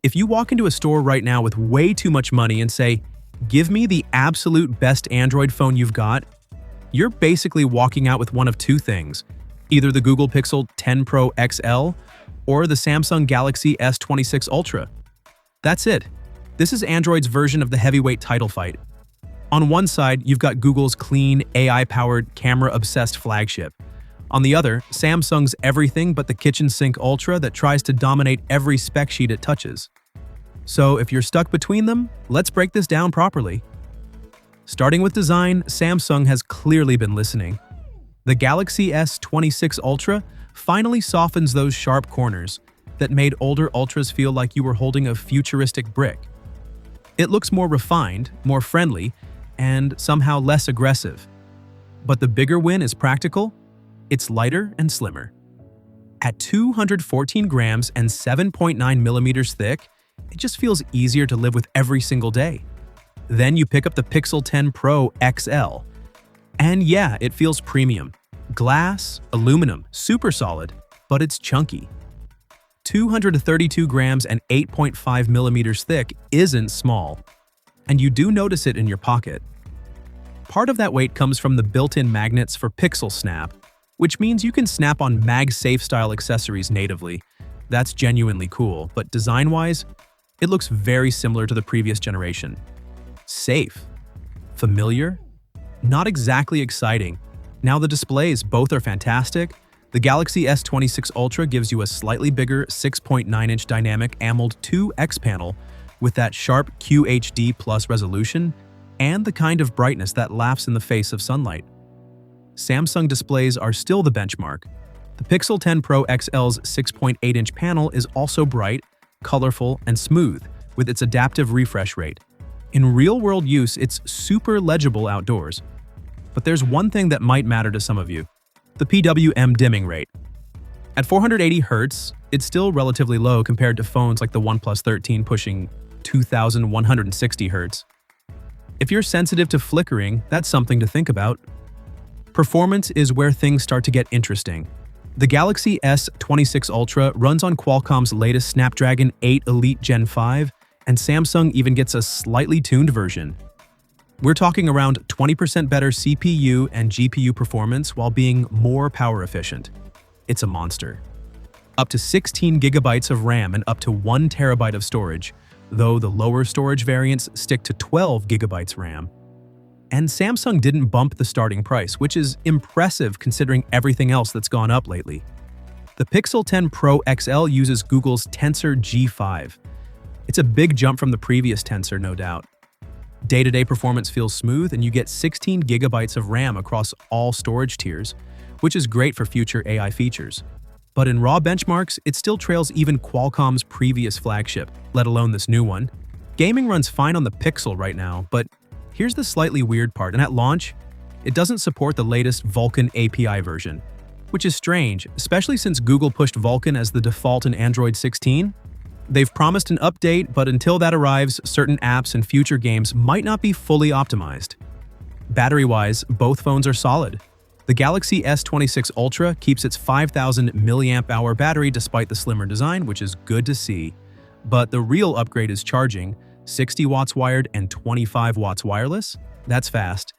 If you walk into a store right now with way too much money and say, "Give me the absolute best Android phone you've got," you're basically walking out with one of two things: either the Google Pixel 10 Pro XL or the Samsung Galaxy S26 Ultra. That's it. This is Android's version of the heavyweight title fight. On one side, you've got Google's clean, AI-powered, camera-obsessed flagship. On the other, Samsung's everything but the kitchen sink Ultra that tries to dominate every spec sheet it touches. So if you're stuck between them, let's break this down properly. Starting with design, Samsung has clearly been listening. The Galaxy S26 Ultra finally softens those sharp corners that made older Ultras feel like you were holding a futuristic brick. It looks more refined, more friendly, and somehow less aggressive. But the bigger win is practical. It's lighter and slimmer. At 214 grams and 7.9 millimeters thick, it just feels easier to live with every single day. Then you pick up the Pixel 10 Pro XL. And yeah, it feels premium. Glass, aluminum, super solid, but it's chunky. 232 grams and 8.5 millimeters thick isn't small, and you do notice it in your pocket. Part of that weight comes from the built-in magnets for Pixel Snap, which means you can snap on MagSafe style accessories natively. That's genuinely cool, but design-wise, it looks very similar to the previous generation. Safe. Familiar? Not exactly exciting. Now the displays, both are fantastic. The Galaxy S26 Ultra gives you a slightly bigger 6.9-inch dynamic AMOLED 2X panel with that sharp QHD+ resolution and the kind of brightness that laughs in the face of sunlight. Samsung displays are still the benchmark. The Pixel 10 Pro XL's 6.8-inch panel is also bright, colorful, and smooth with its adaptive refresh rate. In real-world use, it's super legible outdoors. But there's one thing that might matter to some of you: the PWM dimming rate. At 480 Hz, it's still relatively low compared to phones like the OnePlus 13 pushing 2160 Hz. If you're sensitive to flickering, that's something to think about. Performance is where things start to get interesting. The Galaxy S26 Ultra runs on Qualcomm's latest Snapdragon 8 Elite Gen 5, and Samsung even gets a slightly tuned version. We're talking around 20% better CPU and GPU performance while being more power efficient. It's a monster. Up to 16 gigabytes of RAM and up to 1 terabyte of storage, though the lower storage variants stick to 12 gigabytes RAM. And Samsung didn't bump the starting price, which is impressive considering everything else that's gone up lately. The Pixel 10 Pro XL uses Google's Tensor G5. It's a big jump from the previous Tensor, no doubt. Day-to-day performance feels smooth, and you get 16 gigabytes of RAM across all storage tiers, which is great for future AI features. But in raw benchmarks, it still trails even Qualcomm's previous flagship, let alone this new one. Gaming runs fine on the Pixel right now, but here's the slightly weird part, and at launch, it doesn't support the latest Vulkan API version, which is strange, especially since Google pushed Vulkan as the default in Android 16. They've promised an update, but until that arrives, certain apps and future games might not be fully optimized. Battery-wise, both phones are solid. The Galaxy S26 Ultra keeps its 5,000 mAh battery despite the slimmer design, which is good to see. But the real upgrade is charging. 60 watts wired and 25 watts wireless? That's fast.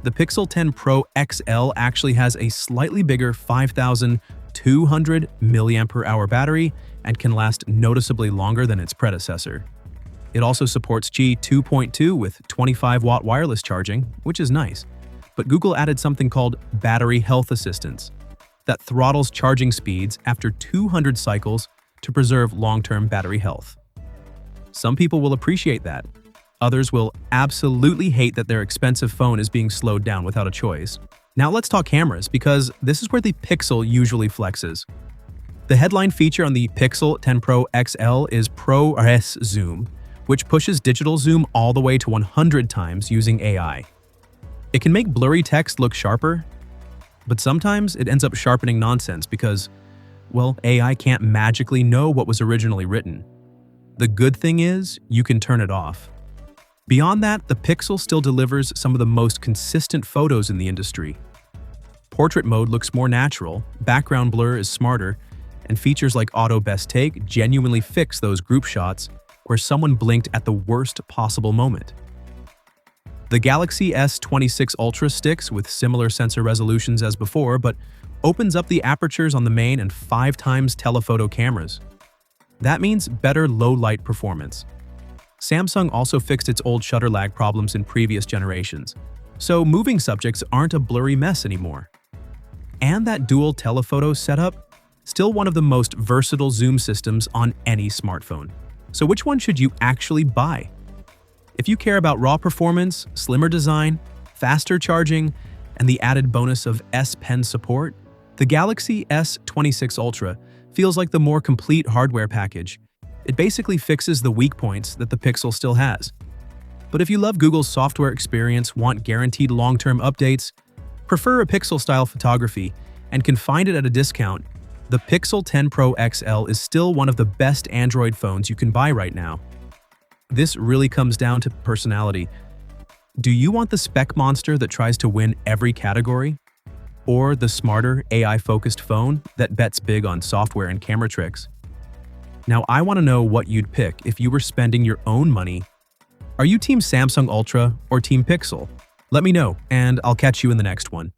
The Pixel 10 Pro XL actually has a slightly bigger 5,200 mAh battery and can last noticeably longer than its predecessor. It also supports Qi 2.2 with 25-watt wireless charging, which is nice. But Google added something called Battery Health Assistance that throttles charging speeds after 200 cycles to preserve long-term battery health. Some people will appreciate that. Others will absolutely hate that their expensive phone is being slowed down without a choice. Now let's talk cameras, because this is where the Pixel usually flexes. The headline feature on the Pixel 10 Pro XL is ProRes Zoom, which pushes digital zoom all the way to 100 times using AI. It can make blurry text look sharper, but sometimes it ends up sharpening nonsense because, well, AI can't magically know what was originally written. The good thing is, you can turn it off. Beyond that, the Pixel still delivers some of the most consistent photos in the industry. Portrait mode looks more natural, background blur is smarter, and features like Auto Best Take genuinely fix those group shots where someone blinked at the worst possible moment. The Galaxy S26 Ultra sticks with similar sensor resolutions as before, but opens up the apertures on the main and 5 times telephoto cameras. That means better low-light performance. Samsung also fixed its old shutter lag problems in previous generations, so moving subjects aren't a blurry mess anymore. And that dual telephoto setup, still one of the most versatile zoom systems on any smartphone. So which one should you actually buy? If you care about raw performance, slimmer design, faster charging, and the added bonus of S Pen support, the Galaxy S26 Ultra feels like the more complete hardware package. It basically fixes the weak points that the Pixel still has. But if you love Google's software experience, want guaranteed long-term updates, prefer a Pixel-style photography, and can find it at a discount, the Pixel 10 Pro XL is still one of the best Android phones you can buy right now. This really comes down to personality. Do you want the spec monster that tries to win every category? Or the smarter, AI-focused phone that bets big on software and camera tricks? Now, I want to know what you'd pick if you were spending your own money. Are you Team Samsung Ultra or Team Pixel? Let me know, and I'll catch you in the next one.